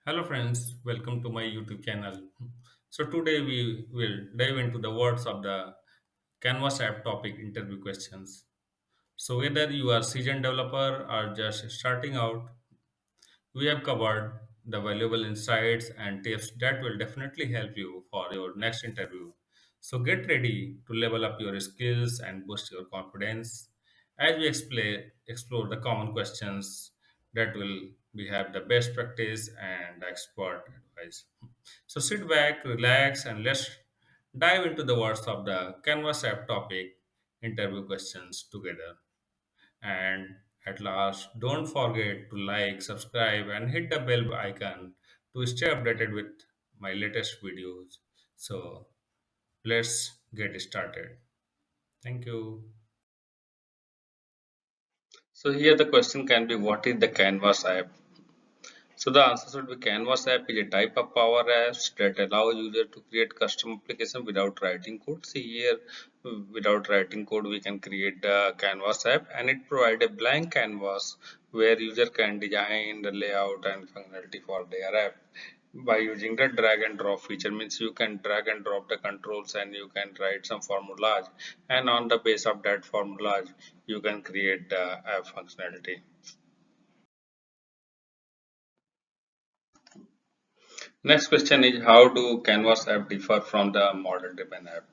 Hello friends, welcome to my YouTube channel. So today we will dive into the words of the Canvas app topic interview questions. So whether you are seasoned developer or just starting out, we have covered the valuable insights and tips that will definitely help you for your next interview. So get ready to level up your skills and boost your confidence as we explore the common questions that will we have the best practice and expert advice. So sit back, relax, and let's dive into the words of the Canvas app topic interview questions together. And at last, don't forget to like, subscribe, and hit the bell icon to stay updated with my latest videos. So, let's get started. Thank you. So, here the question can be, what is the Canvas app? So the answer should be, Canvas app is a type of Power Apps that allow user to create custom application without writing code. See here, without writing code, we can create the Canvas app, and it provides a blank canvas where user can design the layout and functionality for their app by using the drag and drop feature. Means you can drag and drop the controls and you can write some formulas, and on the base of that formulas you can create the app functionality. Next question is, how do Canvas app differ from the model driven app?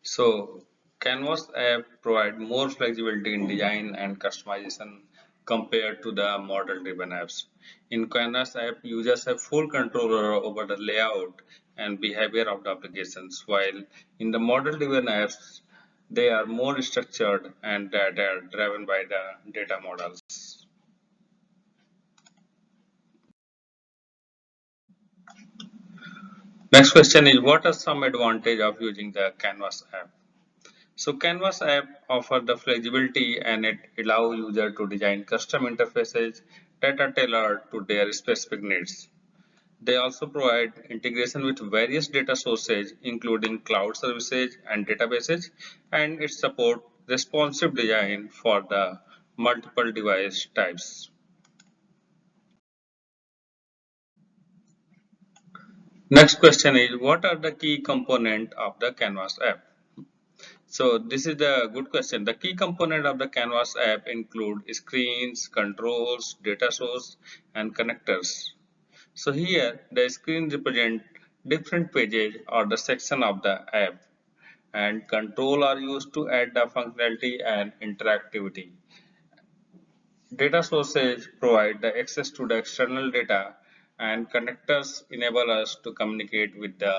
So Canvas app provide more flexibility in design and customization compared to the model driven apps. In Canvas app, users have full control over the layout and behavior of the applications, while in the model driven apps, they are more structured and that are driven by the data models. Next question is, what are some advantage of using the Canvas app? So Canvas app offer the flexibility and it allow user to design custom interfaces that are tailored to their specific needs. They also provide integration with various data sources including cloud services and databases, and it support responsive design for the multiple device types. Next question is, what are the key component of the Canvas app? So this is the good question. The key component of the Canvas app include screens, controls, data source, and connectors. So here the screen represent different pages or the section of the app, and control are used to add the functionality and interactivity. Data sources provide the access to the external data, and connectors enable us to communicate with the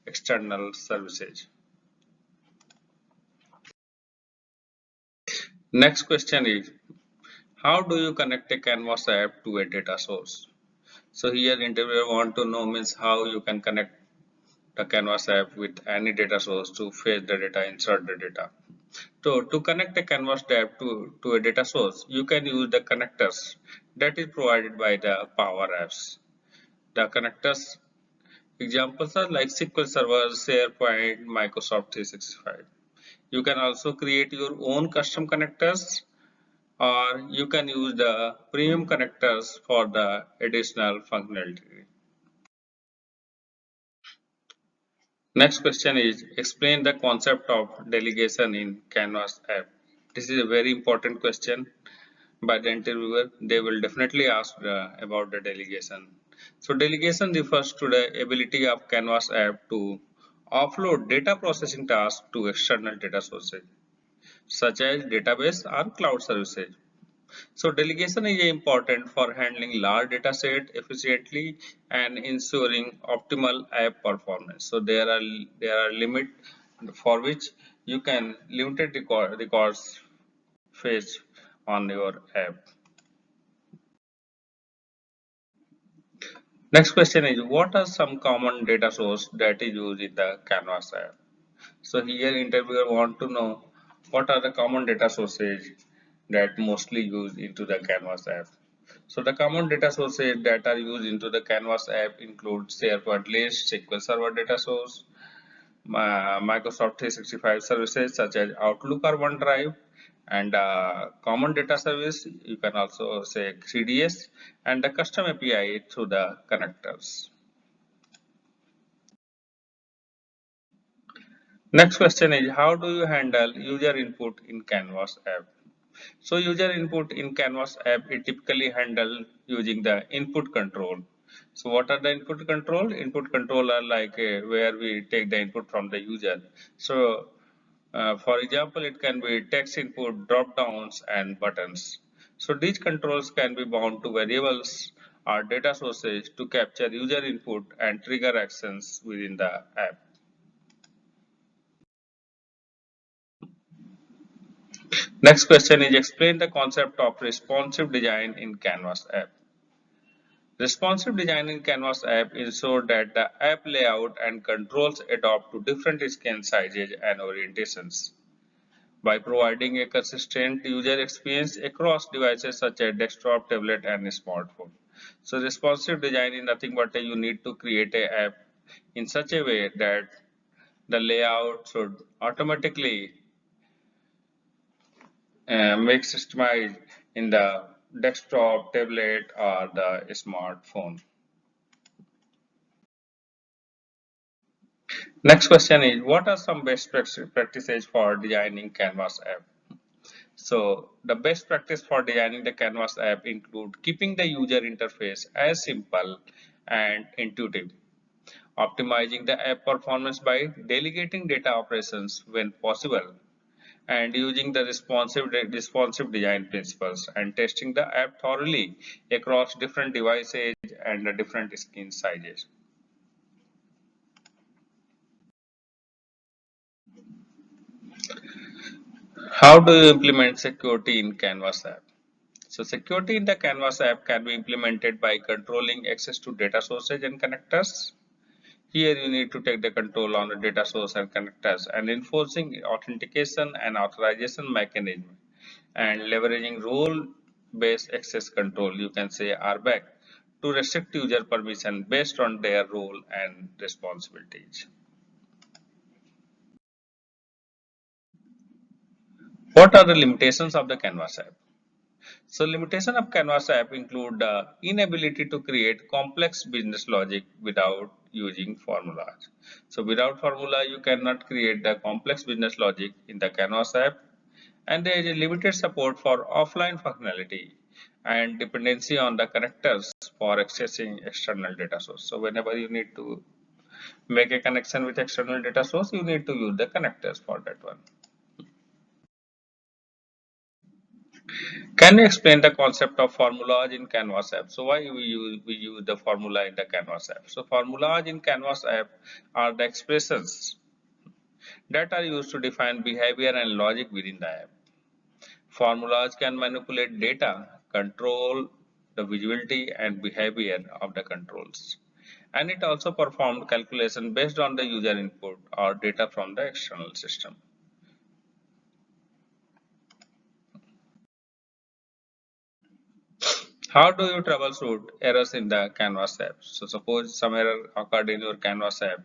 external services. Next question is, how do you connect a Canvas app to a data source? So here interviewer want to know means how you can connect the Canvas app with any data source to fetch the data, insert the data. So to connect a Canvas app to a data source, you can use the connectors that is provided by the PowerApps. The connectors examples are like SQL Server, SharePoint, Microsoft 365. You can also create your own custom connectors, or you can use the premium connectors for the additional functionality. Next question is, explain the concept of delegation in Canvas app. This is a very important question by the interviewer. They will definitely ask about the delegation. So delegation refers to the ability of Canvas app to offload data processing tasks to external data sources such as database or cloud services. So delegation is important for handling large data set efficiently and ensuring optimal app performance. So there are limit for which you can limited records fetch on your app. Next question is, what are some common data source that is used in the Canvas app? So here interviewer want to know what are the common data sources that mostly used into the Canvas app. So the common data sources that are used into the Canvas app include SharePoint list, SQL Server data source, Microsoft 365 services such as Outlook or OneDrive, And common data service, you can also say CDS, and the custom API through the connectors. Next question is, how do you handle user input in Canvas app? So user input in Canvas app is typically handled using the input control. So what are the input control? Input control are like where we take the input from the user. So for example, it can be text input, drop downs, and buttons. So these controls can be bound to variables or data sources to capture user input and trigger actions within the app. Next question is, explain the concept of responsive design in Canvas app. Responsive design in Canvas app ensures that the app layout and controls adapt to different screen sizes and orientations by providing a consistent user experience across devices such as desktop, tablet, and smartphone. So responsive design is nothing but you need to create a app in such a way that the layout should automatically make customized in the desktop, tablet, or the smartphone. Next question is, what are some best practices for designing Canvas app? So the best practice for designing the Canvas app include keeping the user interface as simple and intuitive, optimizing the app performance by delegating data operations when possible, and using the responsive design principles and testing the app thoroughly across different devices and the different screen sizes. How do you implement security in Canvas app? So security in the Canvas app can be implemented by controlling access to data sources and connectors. Here you need to take the control on the data source and connectors and enforcing authentication and authorization mechanism and leveraging role-based access control, you can say RBAC, to restrict user permission based on their role and responsibilities. What are the limitations of the Canvas app? So limitation of Canvas app include the inability to create complex business logic without using formulas. So without formula, you cannot create the complex business logic in the Canvas app, and there is a limited support for offline functionality and dependency on the connectors for accessing external data source. So whenever you need to make a connection with external data source, you need to use the connectors for that one. Can you explain the concept of formulas in Canvas app? So why we use the formula in the Canvas app? So formulas in Canvas app are the expressions that are used to define behavior and logic within the app. Formulas can manipulate data, control the visibility and behavior of the controls. And it also performed calculation based on the user input or data from the external system. How do you troubleshoot errors in the Canvas app? So suppose some error occurred in your Canvas app.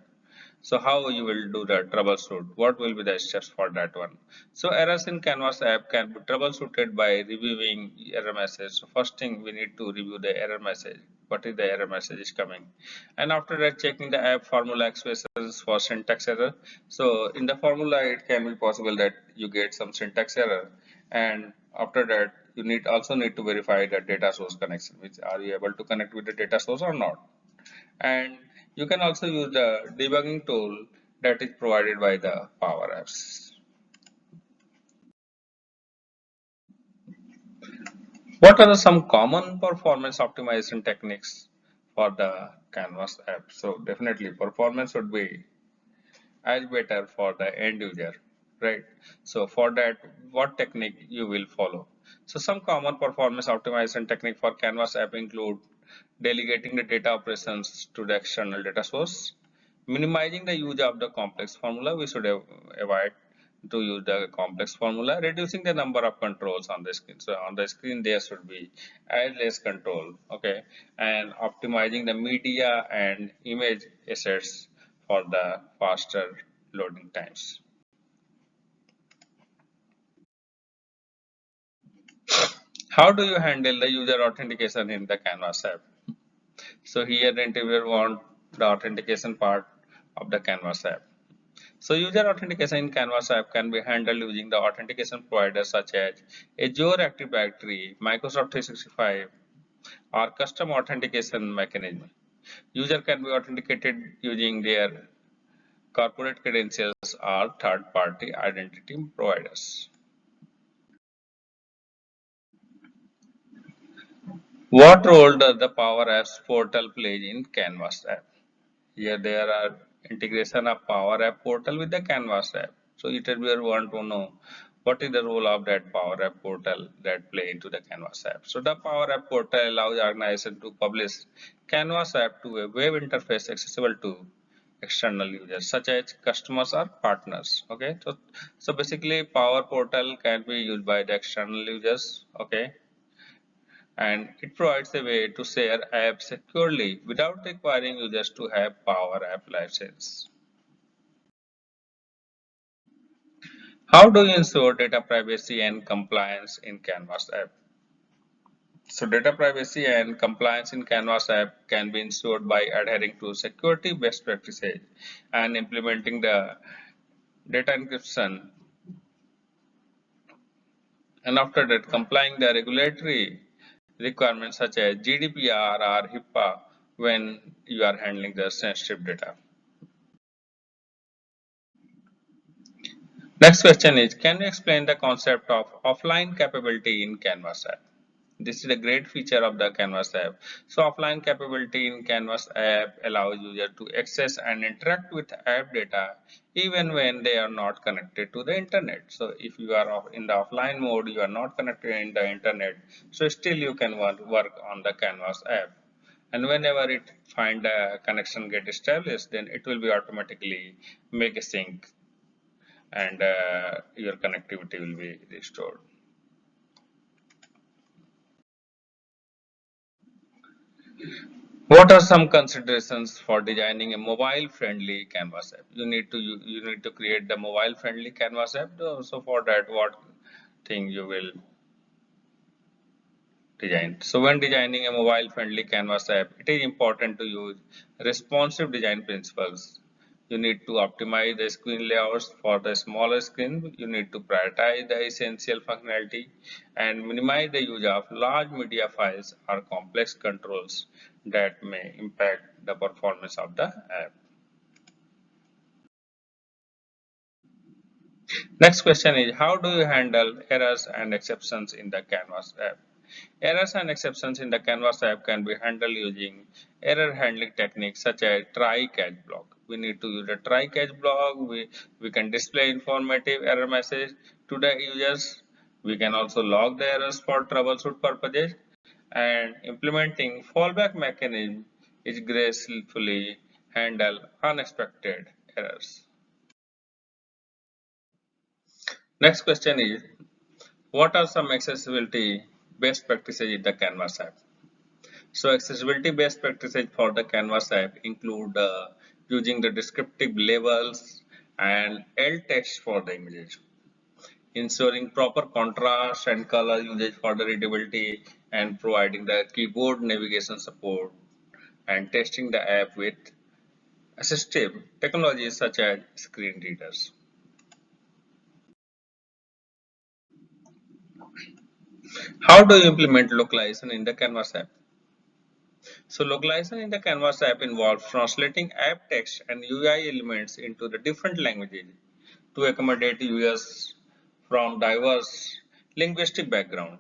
So how you will do the troubleshoot? What will be the steps for that one? So errors in Canvas app can be troubleshooted by reviewing error message. So first thing we need to review the error message. What is the error message is coming? And after that checking the app formula expressions for syntax error. So in the formula it can be possible that you get some syntax error, and after that you need to verify the data source connection, which are you able to connect with the data source or not. And you can also use the debugging tool that is provided by the PowerApps. What are some common performance optimization techniques for the Canvas app? So definitely performance would be as better for the end user, right? So for that, what technique you will follow? So some common performance optimization technique for Canvas app include delegating the data operations to the external data source, minimizing the use of the complex formula. We should avoid to use the complex formula, reducing the number of controls on the screen. So on the screen there should be as less control, okay, and optimizing the media and image assets for the faster loading times. How do you handle the user authentication in the Canvas app? So here the interviewer want the authentication part of the Canvas app. So user authentication in Canvas app can be handled using the authentication providers such as Azure Active Directory, Microsoft 365, or custom authentication mechanism. User can be authenticated using their corporate credentials or third-party identity providers. What role does the PowerApps portal play in Canvas app? Here there are integration of Power App portal with the Canvas app. So interviewer want to know what is the role of that Power App portal that play into the Canvas app. So the Power App portal allows organization to publish Canvas app to a web interface accessible to external users such as customers or partners. Okay, so basically Power Portal can be used by the external users. Okay, and it provides a way to share apps securely without requiring users to have Power App license. How do you ensure data privacy and compliance in Canvas app? So data privacy and compliance in Canvas app can be ensured by adhering to security best practices and implementing the data encryption, and after that complying the regulatory requirements such as GDPR or HIPAA when you are handling the sensitive data. Next question is, can you explain the concept of offline capability in Canvas app? This is a great feature of the Canvas app. So offline capability in Canvas app allows user to access and interact with app data even when they are not connected to the internet. So if you are in the offline mode, you are not connected in the internet, so still you can work on the Canvas app. And whenever it find a connection get established, then it will be automatically make a sync, and your connectivity will be restored. What are some considerations for designing a mobile friendly Canvas app? You need to create the mobile friendly Canvas app. So for that, what thing you will design? So when designing a mobile friendly Canvas app, it is important to use responsive design principles. You need to optimize the screen layouts for the smaller screen. You need to prioritize the essential functionality and minimize the use of large media files or complex controls that may impact the performance of the app. Next question is, how do you handle errors and exceptions in the Canvas app? Errors and exceptions in the Canvas app can be handled using error handling techniques such as try catch block. We need to use a try catch block. We can display informative error message to the users. We can also log the errors for troubleshoot purposes, and implementing fallback mechanism is gracefully handle unexpected errors. Next question is, what are some accessibility best practices in the Canvas app? So accessibility best practices for the Canvas app include using the descriptive labels and alt text for the images, ensuring proper contrast and color usage for the readability, and providing the keyboard navigation support, and testing the app with assistive technologies such as screen readers. How do you implement localization in the Canvas app? So localization in the Canvas app involves translating app text and UI elements into the different languages to accommodate users from diverse linguistic background.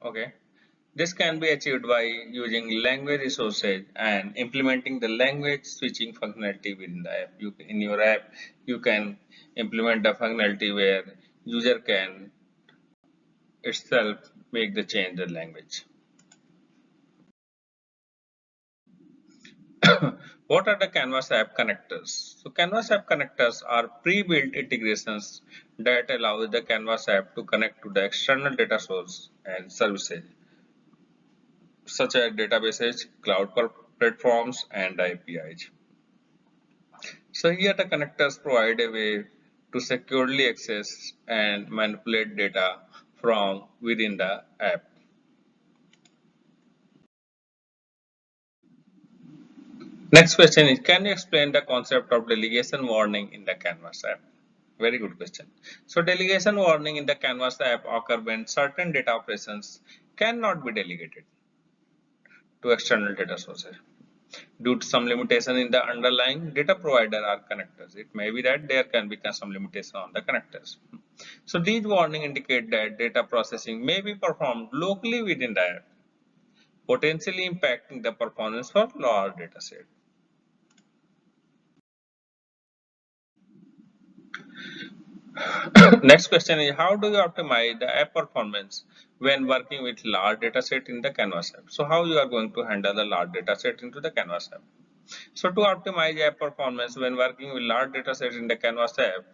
Okay. This can be achieved by using language resources and implementing the language switching functionality within the app. In your app, you can implement the functionality where user can itself make the change the language. What are the Canvas app connectors? So Canvas app connectors are pre-built integrations that allow the Canvas app to connect to the external data source and services such as databases, cloud platforms, and APIs. So here the connectors provide a way to securely access and manipulate data from within the app. Next question is, can you explain the concept of delegation warning in the Canvas app? Very good question. So delegation warning in the Canvas app occur when certain data operations cannot be delegated to external data sources due to some limitation in the underlying data provider or connectors. It may be that there can be some limitation on the connectors. So these warnings indicate that data processing may be performed locally within the app, potentially impacting the performance for large data set. Next question is, how do you optimize the app performance when working with large data set in the Canvas app? So how you are going to handle the large data set into the Canvas app? So to optimize app performance when working with large data sets in the Canvas app,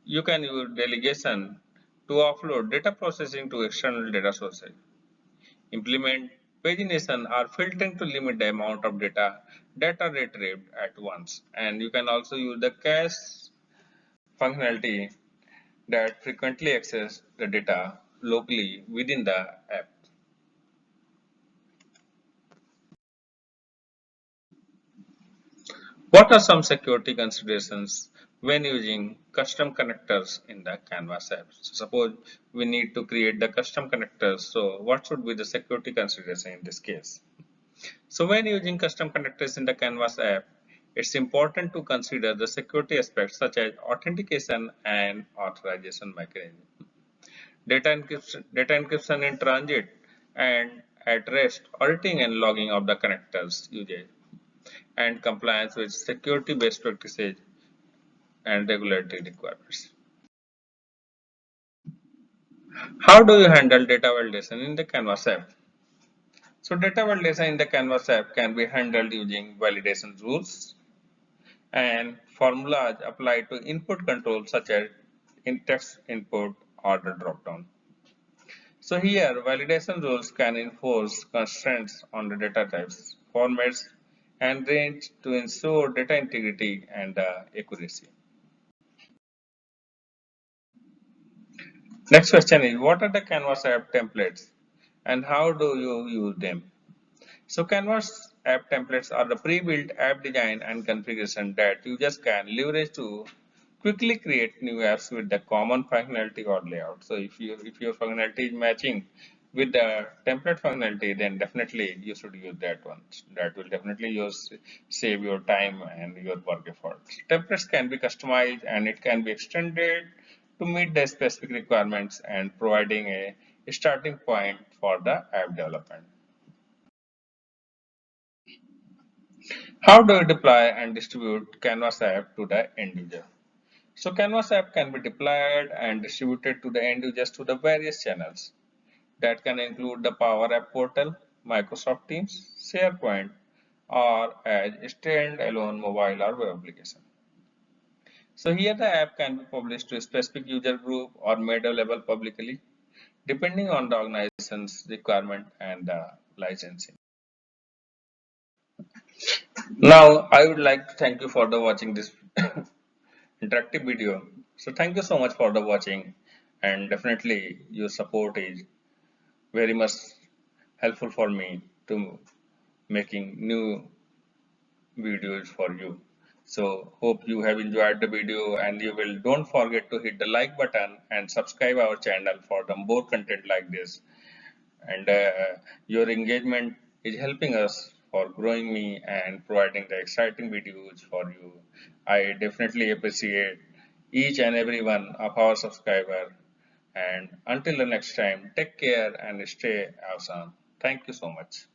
you can use delegation to offload data processing to external data sources. Implement pagination or filtering to limit the amount of data retrieved at once. And you can also use the cache functionality that frequently access the data locally within the app. What are some security considerations when using custom connectors in the Canvas app? So suppose we need to create the custom connectors. So what should be the security consideration in this case? So when using custom connectors in the Canvas app, it's important to consider the security aspects such as authentication and authorization mechanism, data encryption in transit, and at rest, auditing and logging of the connectors usage, and compliance with security best practices and regulatory requirements. How do you handle data validation in the Canvas app? So data validation in the Canvas app can be handled using validation rules and formulas applied to input controls such as in text input order dropdown. So here validation rules can enforce constraints on the data types, formats, and range to ensure data integrity and accuracy. Next question is, what are the Canvas app templates and how do you use them? So Canvas app templates are the pre-built app design and configuration that users can leverage to quickly create new apps with the common functionality or layout. So if your functionality is matching with the template functionality, then definitely you should use that one. That will definitely save your time and your work effort. Templates can be customized and it can be extended to meet the specific requirements and providing a starting point for the app development. How do you deploy and distribute Canvas app to the end user? So Canvas app can be deployed and distributed to the end users through the various channels that can include the PowerApp portal, Microsoft Teams, SharePoint, or as standalone mobile or web application. So here the app can be published to a specific user group or made available publicly depending on the organization's requirement and the licensing. Now I would like to thank you for the watching this interactive video. So thank you so much for the watching and definitely your support is very much helpful for me to making new videos for you. So hope you have enjoyed the video and you will don't forget to hit the like button and subscribe our channel for the more content like this. And your engagement is helping us for growing me and providing the exciting videos for you. I definitely appreciate each and every one of our subscriber. And until the next time, take care and stay awesome. Thank you so much.